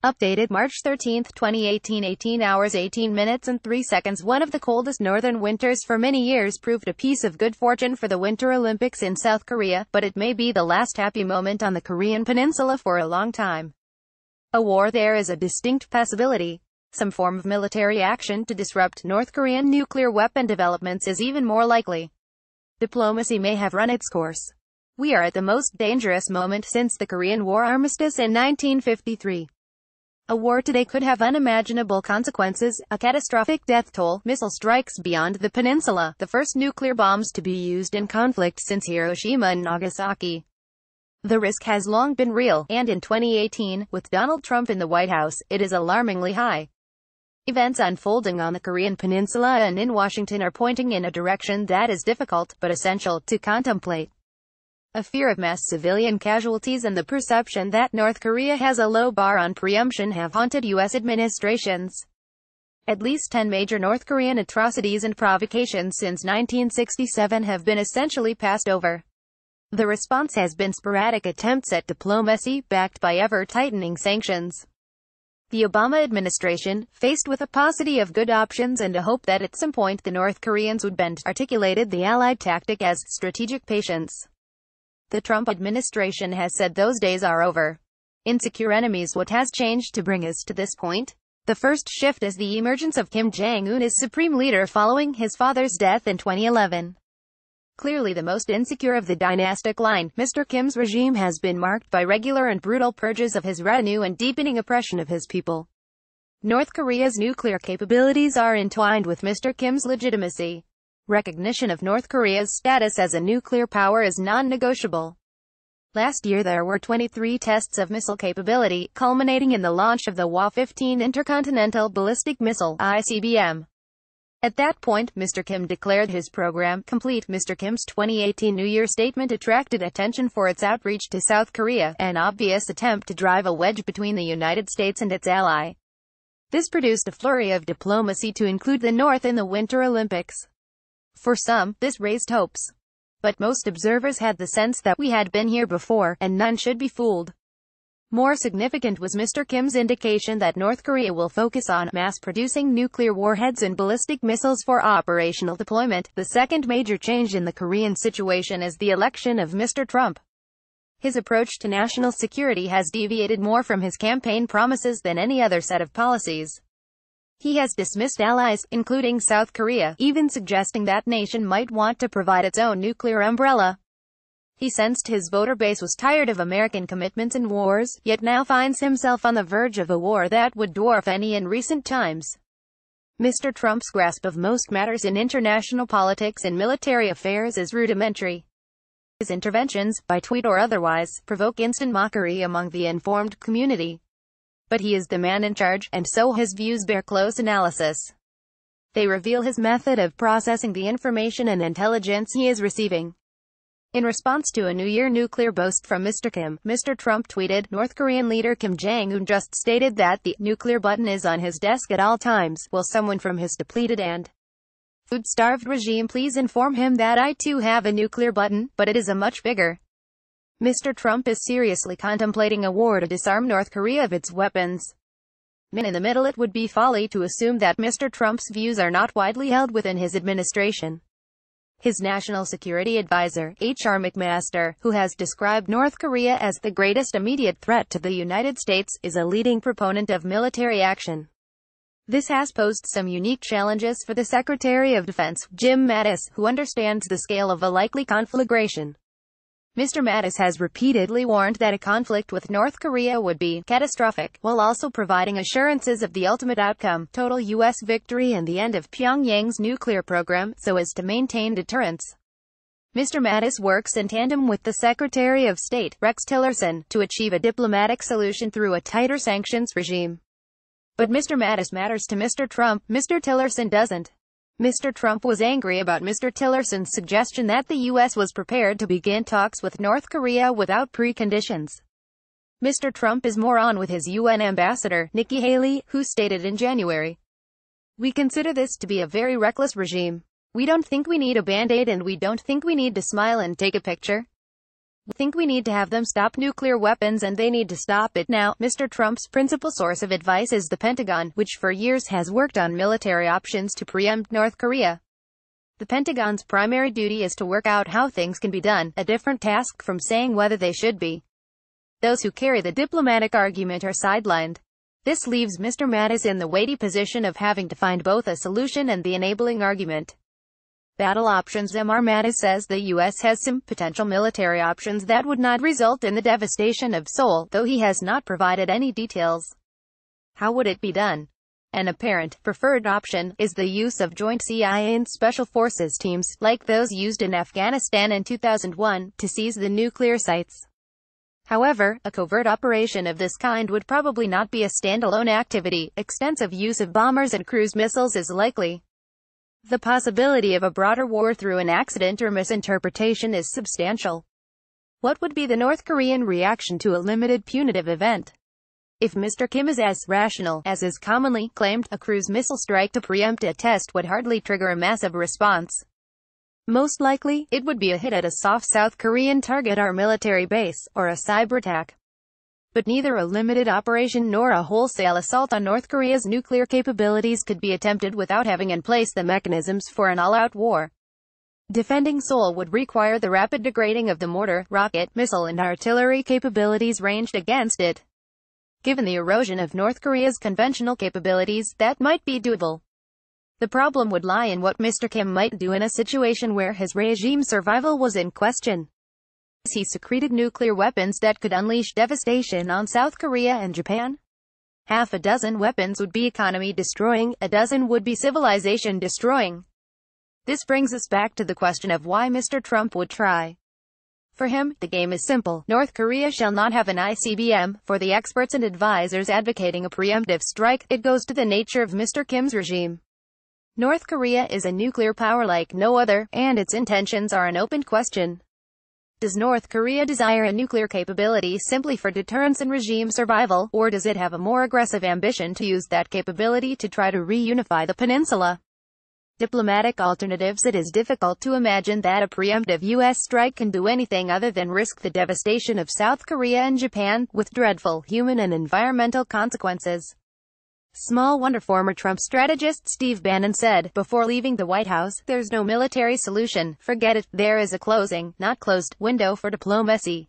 Updated March 13, 2018, 18 hours 18 minutes and 3 seconds. One of the coldest northern winters for many years proved a piece of good fortune for the Winter Olympics in South Korea, but it may be the last happy moment on the Korean Peninsula for a long time. A war there is a distinct possibility. Some form of military action to disrupt North Korean nuclear weapon developments is even more likely. Diplomacy may have run its course. We are at the most dangerous moment since the Korean War armistice in 1953. A war today could have unimaginable consequences, a catastrophic death toll, missile strikes beyond the peninsula, the first nuclear bombs to be used in conflict since Hiroshima and Nagasaki. The risk has long been real, and in 2018, with Donald Trump in the White House, it is alarmingly high. Events unfolding on the Korean Peninsula and in Washington are pointing in a direction that is difficult, but essential, to contemplate. A fear of mass civilian casualties and the perception that North Korea has a low bar on preemption have haunted U.S. administrations. At least 10 major North Korean atrocities and provocations since 1967 have been essentially passed over. The response has been sporadic attempts at diplomacy, backed by ever-tightening sanctions. The Obama administration, faced with a paucity of good options and a hope that at some point the North Koreans would bend, articulated the Allied tactic as strategic patience. The Trump administration has said those days are over. Insecure enemies. What has changed to bring us to this point? The first shift is the emergence of Kim Jong-un as supreme leader following his father's death in 2011. Clearly the most insecure of the dynastic line, Mr. Kim's regime has been marked by regular and brutal purges of his retinue and deepening oppression of his people. North Korea's nuclear capabilities are entwined with Mr. Kim's legitimacy. Recognition of North Korea's status as a nuclear power is non-negotiable. Last year there were 23 tests of missile capability, culminating in the launch of the HwA-15 intercontinental ballistic missile, ICBM. At that point, Mr. Kim declared his program complete. Mr. Kim's 2018 New Year statement attracted attention for its outreach to South Korea, an obvious attempt to drive a wedge between the United States and its ally. This produced a flurry of diplomacy to include the North in the Winter Olympics. For some, this raised hopes. But most observers had the sense that we had been here before, and none should be fooled. More significant was Mr. Kim's indication that North Korea will focus on mass-producing nuclear warheads and ballistic missiles for operational deployment. The second major change in the Korean situation is the election of Mr. Trump. His approach to national security has deviated more from his campaign promises than any other set of policies. He has dismissed allies, including South Korea, even suggesting that nation might want to provide its own nuclear umbrella. He sensed his voter base was tired of American commitments and wars, yet now finds himself on the verge of a war that would dwarf any in recent times. Mr. Trump's grasp of most matters in international politics and military affairs is rudimentary. His interventions, by tweet or otherwise, provoke instant mockery among the informed community. But he is the man in charge, and so his views bear close analysis. They reveal his method of processing the information and intelligence he is receiving. In response to a New Year nuclear boast from Mr. Kim, Mr. Trump tweeted, North Korean leader Kim Jong-un just stated that the nuclear button is on his desk at all times. Will someone from his depleted and food-starved regime please inform him that I too have a nuclear button, but it is a much bigger. Mr. Trump is seriously contemplating a war to disarm North Korea of its weapons. In the middle, it would be folly to assume that Mr. Trump's views are not widely held within his administration. His national security advisor, McMaster, who has described North Korea as the greatest immediate threat to the United States, is a leading proponent of military action. This has posed some unique challenges for the Secretary of Defense, Jim Mattis, who understands the scale of a likely conflagration. Mr. Mattis has repeatedly warned that a conflict with North Korea would be catastrophic, while also providing assurances of the ultimate outcome, total U.S. victory and the end of Pyongyang's nuclear program, so as to maintain deterrence. Mr. Mattis works in tandem with the Secretary of State, Rex Tillerson, to achieve a diplomatic solution through a tighter sanctions regime. But Mr. Mattis matters to Mr. Trump, Mr. Tillerson doesn't. Mr. Trump was angry about Mr. Tillerson's suggestion that the U.S. was prepared to begin talks with North Korea without preconditions. Mr. Trump is more on with his UN ambassador, Nikki Haley, who stated in January, "We consider this to be a very reckless regime. We don't think we need a band-aid and we don't think we need to smile and take a picture. We think we need to have them stop nuclear weapons and they need to stop it now. Mr. Trump's principal source of advice is the Pentagon, which for years has worked on military options to preempt North Korea. The Pentagon's primary duty is to work out how things can be done, a different task from saying whether they should be. Those who carry the diplomatic argument are sidelined. This leaves Mr. Mattis in the weighty position of having to find both a solution and the enabling argument. Battle options. Mr. Mattis says the U.S. has some potential military options that would not result in the devastation of Seoul, though he has not provided any details. How would it be done? An apparent, preferred option, is the use of joint CIA and Special Forces teams, like those used in Afghanistan in 2001, to seize the nuclear sites. However, a covert operation of this kind would probably not be a standalone activity. Extensive use of bombers and cruise missiles is likely. The possibility of a broader war through an accident or misinterpretation is substantial. What would be the North Korean reaction to a limited punitive event? If Mr. Kim is as rational as is commonly claimed, a cruise missile strike to preempt a test would hardly trigger a massive response. Most likely, it would be a hit at a soft South Korean target or military base, or a cyber attack. But neither a limited operation nor a wholesale assault on North Korea's nuclear capabilities could be attempted without having in place the mechanisms for an all-out war. Defending Seoul would require the rapid degrading of the mortar, rocket, missile and artillery capabilities ranged against it. Given the erosion of North Korea's conventional capabilities, that might be doable. The problem would lie in what Mr. Kim might do in a situation where his regime's survival was in question. He secreted nuclear weapons that could unleash devastation on South Korea and Japan. Half a dozen weapons would be economy-destroying, a dozen would be civilization-destroying. This brings us back to the question of why Mr. Trump would try. For him, the game is simple. North Korea shall not have an ICBM. For the experts and advisors advocating a preemptive strike, it goes to the nature of Mr. Kim's regime. North Korea is a nuclear power like no other, and its intentions are an open question. Does North Korea desire a nuclear capability simply for deterrence and regime survival, or does it have a more aggressive ambition to use that capability to try to reunify the peninsula? Diplomatic alternatives. It is difficult to imagine that a preemptive U.S. strike can do anything other than risk the devastation of South Korea and Japan, with dreadful human and environmental consequences. Small wonder former Trump strategist Steve Bannon said, before leaving the White House, "There's no military solution, forget it, there is a closing, not closed, window for diplomacy."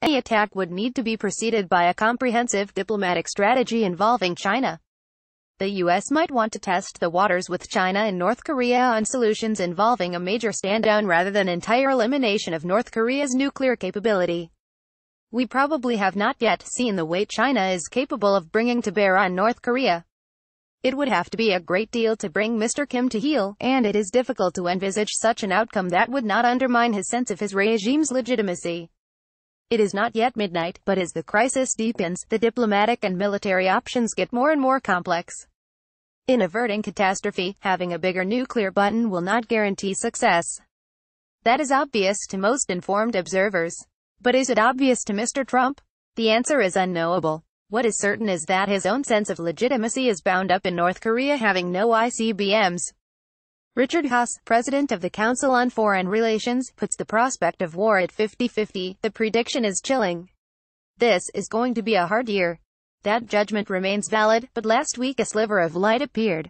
Any attack would need to be preceded by a comprehensive diplomatic strategy involving China. The U.S. might want to test the waters with China and North Korea on solutions involving a major stand-down rather than entire elimination of North Korea's nuclear capability. We probably have not yet seen the weight China is capable of bringing to bear on North Korea. It would have to be a great deal to bring Mr. Kim to heel, and it is difficult to envisage such an outcome that would not undermine his sense of his regime's legitimacy. It is not yet midnight, but as the crisis deepens, the diplomatic and military options get more and more complex. In averting catastrophe, having a bigger nuclear button will not guarantee success. That is obvious to most informed observers. But is it obvious to Mr. Trump? The answer is unknowable. What is certain is that his own sense of legitimacy is bound up in North Korea having no ICBMs. Richard Haass, president of the Council on Foreign Relations, puts the prospect of war at 50-50. The prediction is chilling. This is going to be a hard year. That judgment remains valid, but last week a sliver of light appeared.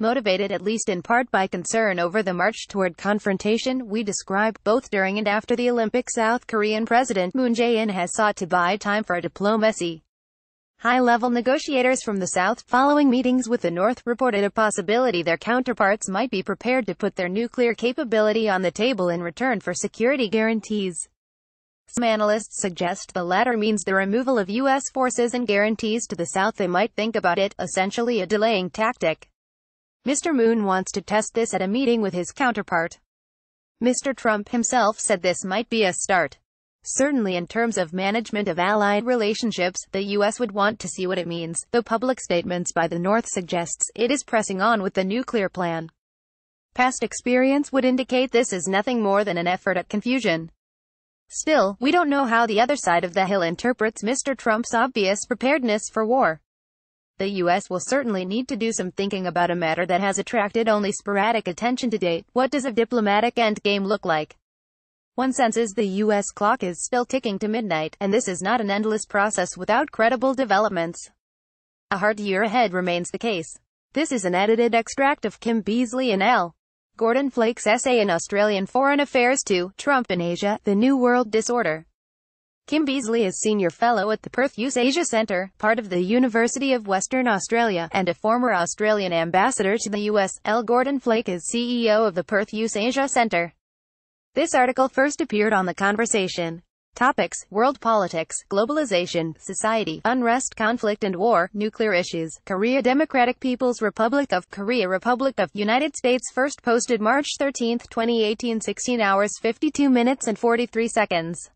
Motivated at least in part by concern over the march toward confrontation we describe, both during and after the Olympics, South Korean President Moon Jae-in has sought to buy time for diplomacy. High-level negotiators from the South, following meetings with the North, reported a possibility their counterparts might be prepared to put their nuclear capability on the table in return for security guarantees. Some analysts suggest the latter means the removal of U.S. forces and guarantees to the South. They might think about it, essentially a delaying tactic. Mr. Moon wants to test this at a meeting with his counterpart. Mr. Trump himself said this might be a start. Certainly in terms of management of allied relationships, the U.S. would want to see what it means, though public statements by the North suggests it is pressing on with the nuclear plan. Past experience would indicate this is nothing more than an effort at confusion. Still, we don't know how the other side of the hill interprets Mr. Trump's obvious preparedness for war. The U.S. will certainly need to do some thinking about a matter that has attracted only sporadic attention to date. What does a diplomatic endgame look like? One senses the U.S. clock is still ticking to midnight, and this is not an endless process without credible developments. A hard year ahead remains the case. This is an edited extract of Kim Beazley and L. Gordon Flake's essay in Australian Foreign Affairs 2, Trump in Asia, The New World Disorder. Kim Beazley is Senior Fellow at the Perth Youth Asia Centre, part of the University of Western Australia, and a former Australian ambassador to the US. L. Gordon Flake is CEO of the Perth Youth Asia Centre. This article first appeared on The Conversation. Topics: World politics, globalization, society, unrest, conflict and war, nuclear issues, Korea, Democratic People's Republic of Korea, Republic of United States. First posted March 13, 2018, 16 hours 52 minutes and 43 seconds.